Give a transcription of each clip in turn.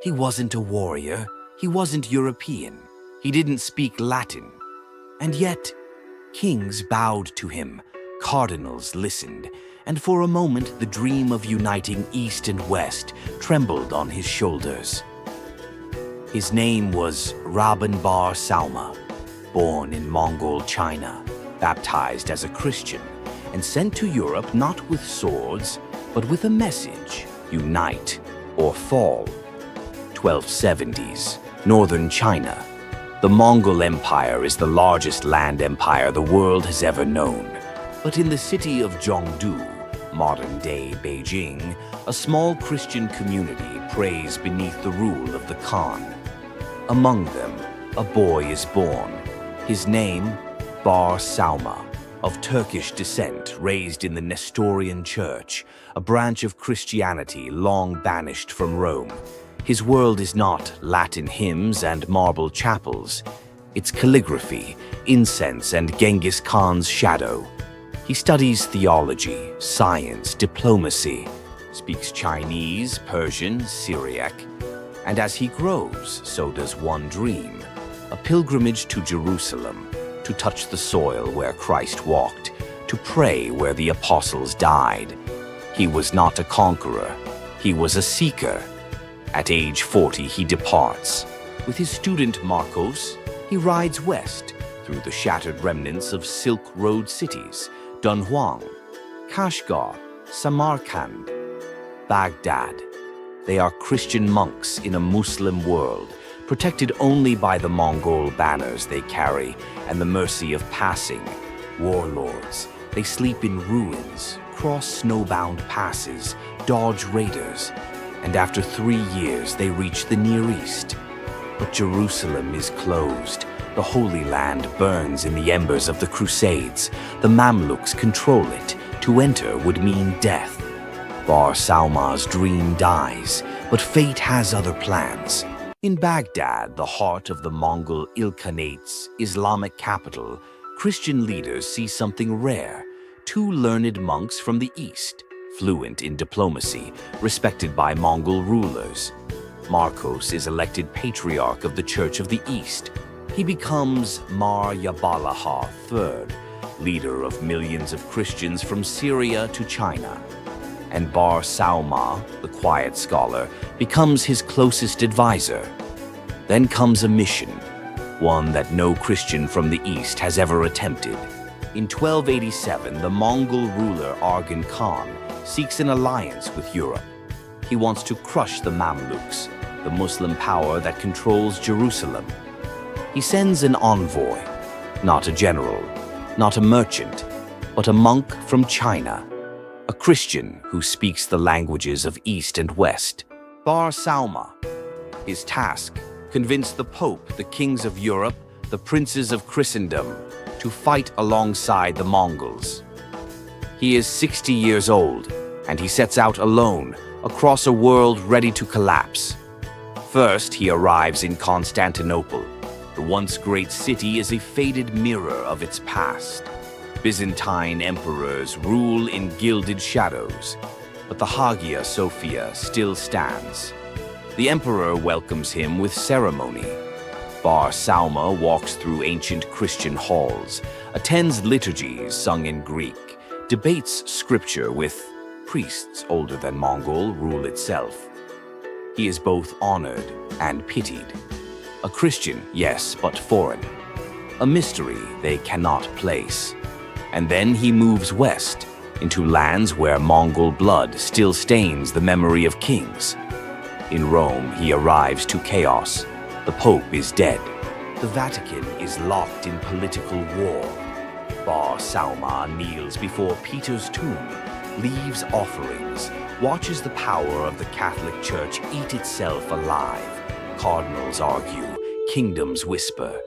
He wasn't a warrior. He wasn't European. He didn't speak Latin. And yet, kings bowed to him, cardinals listened, and for a moment the dream of uniting East and West trembled on his shoulders. His name was Rabban Bar Sauma, born in Mongol China, baptized as a Christian, and sent to Europe not with swords, but with a message: unite or fall. 1270s, northern China. The Mongol Empire is the largest land empire the world has ever known. But in the city of Zhongdu, modern-day Beijing, a small Christian community prays beneath the rule of the Khan. Among them, a boy is born. His name, Bar Sauma, of Turkish descent, raised in the Nestorian Church, a branch of Christianity long banished from Rome. His world is not Latin hymns and marble chapels. It's calligraphy, incense, and Genghis Khan's shadow. He studies theology, science, diplomacy, speaks Chinese, Persian, Syriac. And as he grows, so does one dream: a pilgrimage to Jerusalem, to touch the soil where Christ walked, to pray where the apostles died. He was not a conqueror. He was a seeker. At age 40, he departs. With his student Marcos, he rides west through the shattered remnants of Silk Road cities: Dunhuang, Kashgar, Samarkand, Baghdad. They are Christian monks in a Muslim world, protected only by the Mongol banners they carry and the mercy of passing warlords. They sleep in ruins, cross snowbound passes, dodge raiders, and after 3 years they reach the Near East. But Jerusalem is closed. The Holy Land burns in the embers of the Crusades. The Mamluks control it. To enter would mean death. Bar Sauma's dream dies, but fate has other plans. In Baghdad, the heart of the Mongol Ilkhanate's Islamic capital, Christian leaders see something rare: 2 learned monks from the East, fluent in diplomacy, respected by Mongol rulers. Marcos is elected patriarch of the Church of the East. He becomes Mar Jabalaha III, leader of millions of Christians from Syria to China. And Bar Sauma, the quiet scholar, becomes his closest advisor. Then comes a mission, one that no Christian from the East has ever attempted. In 1287, the Mongol ruler Arghun Khan seeks an alliance with Europe. He wants to crush the Mamluks, the Muslim power that controls Jerusalem. He sends an envoy, not a general, not a merchant, but a monk from China, a Christian who speaks the languages of East and West. Bar Sauma. His task: convince the Pope, the kings of Europe, the princes of Christendom, to fight alongside the Mongols. He is 60 years old, and he sets out alone, across a world ready to collapse. First, he arrives in Constantinople. The once great city is a faded mirror of its past. Byzantine emperors rule in gilded shadows, but the Hagia Sophia still stands. The emperor welcomes him with ceremony. Bar Sauma walks through ancient Christian halls, attends liturgies sung in Greek, debates scripture with priests older than Mongol rule itself. He is both honored and pitied. A Christian, yes, but foreign. A mystery they cannot place. And then he moves west, into lands where Mongol blood still stains the memory of kings. In Rome, he arrives to chaos. The Pope is dead. The Vatican is locked in political war. Bar Sauma kneels before Peter's tomb, leaves offerings, watches the power of the Catholic Church eat itself alive. Cardinals argue, kingdoms whisper.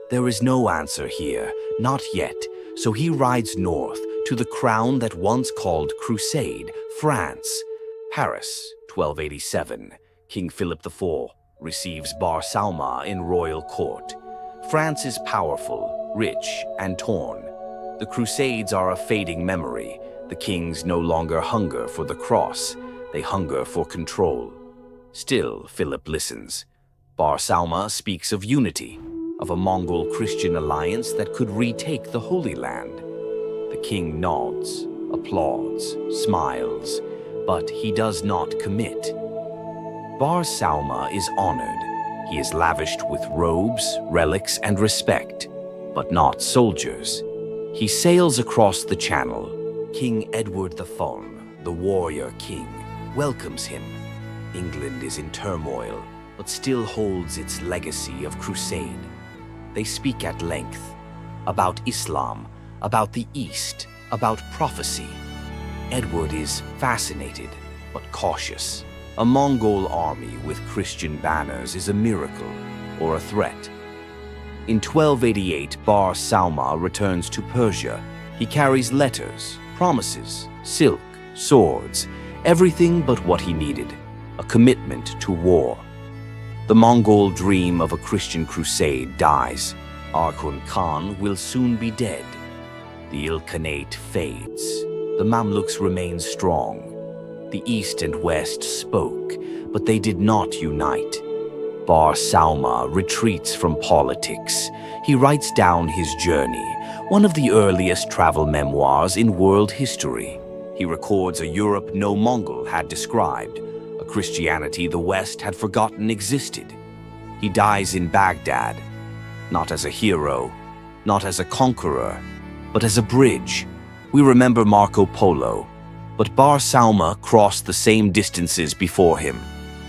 There is no answer here, not yet. So he rides north to the crown that once called Crusade, France. Paris, 1287. King Philip IV receives Bar Sauma in royal court. France is powerful, rich, and torn. The Crusades are a fading memory. The kings no longer hunger for the cross. They hunger for control. Still, Philip listens. Bar Sauma speaks of unity, of a Mongol-Christian alliance that could retake the Holy Land. The king nods, applauds, smiles, but he does not commit. Bar Sauma is honored. He is lavished with robes, relics, and respect, but not soldiers. He sails across the channel. King Edward the Thulm, the warrior king, welcomes him. England is in turmoil, but still holds its legacy of crusade. They speak at length about Islam, about the East, about prophecy. Edward is fascinated, but cautious. A Mongol army with Christian banners is a miracle or a threat. In 1288, Bar Sauma returns to Persia. He carries letters, promises, silk, swords, everything but what he needed, a commitment to war. The Mongol dream of a Christian crusade dies. Arghun Khan will soon be dead. The Ilkhanate fades. The Mamluks remain strong. The East and West spoke, but they did not unite. Bar Sauma retreats from politics. He writes down his journey, one of the earliest travel memoirs in world history. He records a Europe no Mongol had described, a Christianity the West had forgotten existed. He dies in Baghdad, not as a hero, not as a conqueror, but as a bridge. We remember Marco Polo, but Bar Sauma crossed the same distances before him.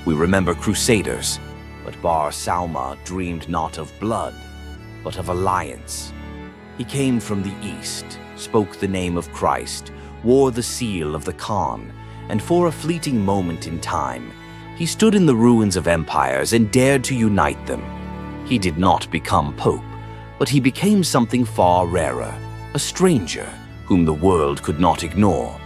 We remember crusaders, but Bar Sauma dreamed not of blood, but of alliance. He came from the East, spoke the name of Christ, wore the seal of the Khan, and for a fleeting moment in time, he stood in the ruins of empires and dared to unite them. He did not become pope, but he became something far rarer, a stranger whom the world could not ignore.